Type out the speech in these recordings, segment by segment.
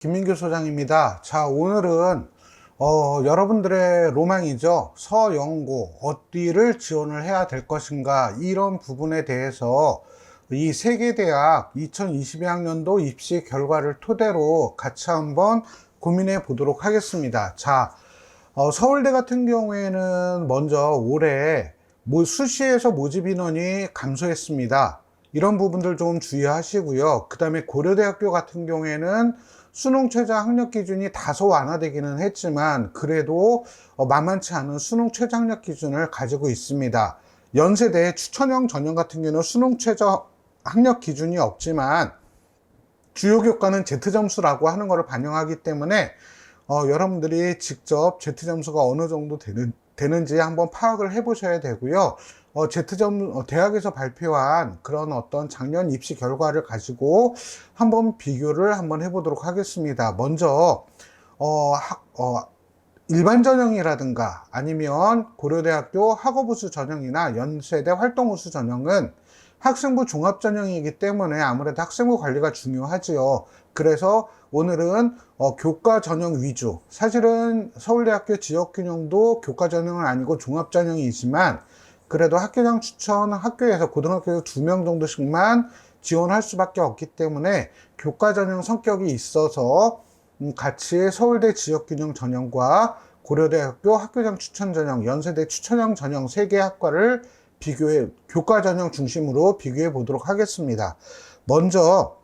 김민규 소장입니다. 자, 오늘은 여러분들의 로망이죠. 서영고 어디를 지원을 해야 될 것인가, 이런 부분에 대해서 이 세계대학 2022학년도 입시 결과를 토대로 같이 한번 고민해 보도록 하겠습니다. 자, 서울대 같은 경우에는 먼저 올해 수시에서 모집 인원이 감소했습니다. 이런 부분들 좀 주의하시고요. 그 다음에 고려대학교 같은 경우에는 수능 최저 학력 기준이 다소 완화되기는 했지만 그래도 만만치 않은 수능 최저 학력 기준을 가지고 있습니다. 연세대 추천형 전형 같은 경우는 수능 최저 학력 기준이 없지만 주요 교과는 Z점수라고 하는 것을 반영하기 때문에 여러분들이 직접 Z점수가 어느 정도 되는지 한번 파악을 해 보셔야 되고요. 대학에서 발표한 그런 어떤 작년 입시 결과를 가지고 한번 비교를 한번 해보도록 하겠습니다. 먼저, 일반 전형이라든가 아니면 고려대학교 학업우수 전형이나 연세대 활동우수 전형은 학생부 종합 전형이기 때문에 아무래도 학생부 관리가 중요하지요. 그래서 오늘은 교과 전형 위주, 사실은 서울대학교 지역균형도 교과 전형은 아니고 종합 전형이지만 그래도 학교장 추천 학교에서 고등학교에서 2명 정도씩만 지원할 수밖에 없기 때문에 교과 전형 성격이 있어서 같이 서울대 지역균형 전형과 고려대학교 학교장 추천 전형, 연세대 추천형 전형 3개 학과를 교과 전형 중심으로 비교해 보도록 하겠습니다. 먼저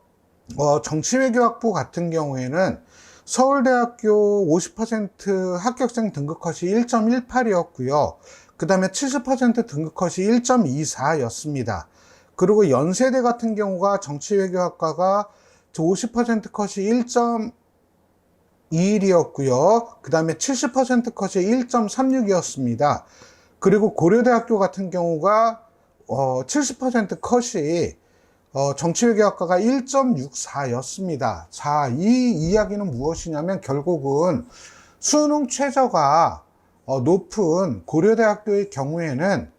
정치외교학부 같은 경우에는 서울대학교 50% 합격생 등급컷이 1.18이었고요. 그 다음에 70% 등급컷이 1.24였습니다. 그리고 연세대 같은 경우가 정치외교학과가 50% 컷이 1.21이었고요. 그 다음에 70% 컷이 1.36이었습니다. 그리고 고려대학교 같은 경우가 70% 컷이 정치외교학과가 1.64였습니다. 자, 이 이야기는 무엇이냐면 결국은 수능 최저가 높은 고려대학교의 경우에는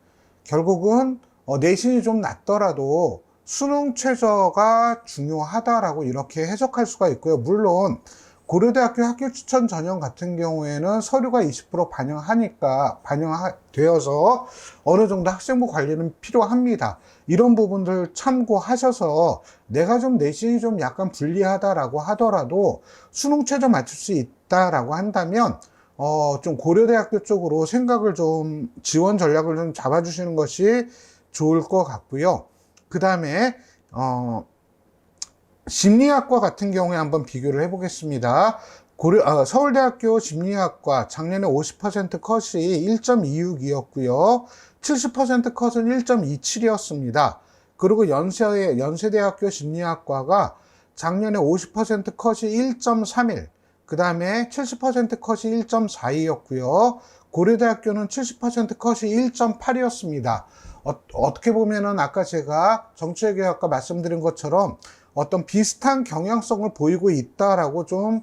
결국은 내신이 좀 낮더라도 수능 최저가 중요하다라고 이렇게 해석할 수가 있고요. 물론 고려대학교 학교 추천 전형 같은 경우에는 서류가 20% 반영되어서 어느 정도 학생부 관리는 필요합니다. 이런 부분들 참고하셔서 내가 좀 내신이 좀 약간 불리하다라고 하더라도 수능 최저 맞출 수 있다라고 한다면 좀 고려대학교 쪽으로 생각을 좀 지원 전략을 좀 잡아주시는 것이 좋을 것 같고요. 그 다음에 심리학과 같은 경우에 한번 비교를 해보겠습니다. 서울대학교 심리학과 작년에 50% 컷이 1.26이었고요. 70% 컷은 1.27이었습니다. 그리고 연세대학교 심리학과가 작년에 50% 컷이 1.31, 그 다음에 70% 컷이 1.42였고요. 고려대학교는 70% 컷이 1.8이었습니다. 어떻게 보면은 아까 제가 정치외교학과 말씀드린 것처럼 어떤 비슷한 경향성을 보이고 있다라고 좀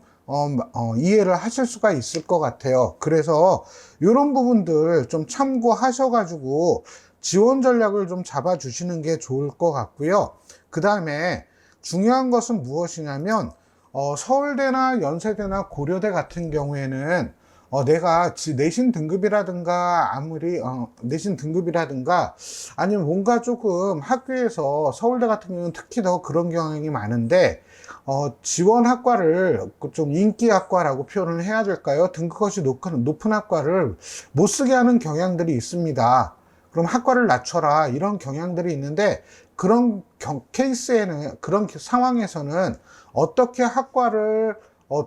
이해를 하실 수가 있을 것 같아요. 그래서 이런 부분들 좀 참고하셔가지고 지원 전략을 좀 잡아주시는 게 좋을 것 같고요. 그 다음에 중요한 것은 무엇이냐면 서울대나 연세대나 고려대 같은 경우에는 내가 내신 등급이라든가 내신 등급이라든가 아니면 뭔가 조금 학교에서 서울대 같은 경우는 특히 더 그런 경향이 많은데 지원 학과를 좀 인기 학과라고 표현을 해야 될까요? 등급컷이 높은 학과를 못 쓰게 하는 경향들이 있습니다. 그럼 학과를 낮춰라, 이런 경향들이 있는데 그런 케이스에는, 그런 상황에서는 어떻게 학과를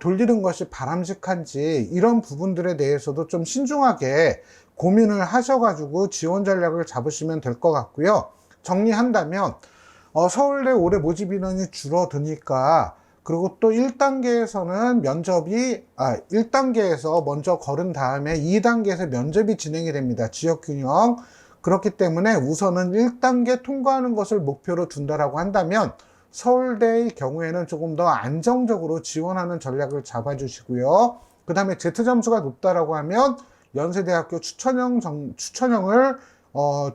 돌리는 것이 바람직한지 이런 부분들에 대해서도 좀 신중하게 고민을 하셔가지고 지원 전략을 잡으시면 될 것 같고요. 정리한다면 서울대 올해 모집 인원이 줄어드니까, 그리고 또 1단계에서는 1단계에서 먼저 걸은 다음에 2단계에서 면접이 진행이 됩니다. 지역균형. 그렇기 때문에 우선은 1단계 통과하는 것을 목표로 둔다라고 한다면 서울대의 경우에는 조금 더 안정적으로 지원하는 전략을 잡아주시고요. 그 다음에 Z점수가 높다라고 하면 연세대학교 추천형을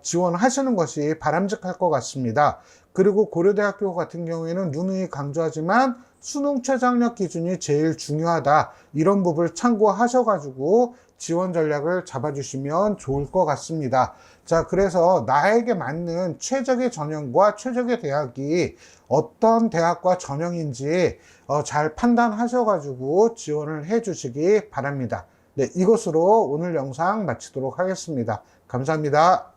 지원하시는 것이 바람직할 것 같습니다. 그리고 고려대학교 같은 경우에는 누누이 강조하지만 수능 최저학력 기준이 제일 중요하다. 이런 부분을 참고하셔가지고 지원 전략을 잡아주시면 좋을 것 같습니다. 자, 그래서 나에게 맞는 최적의 전형과 최적의 대학이 어떤 대학과 전형인지 잘 판단하셔가지고 지원을 해주시기 바랍니다. 네, 이것으로 오늘 영상 마치도록 하겠습니다. 감사합니다.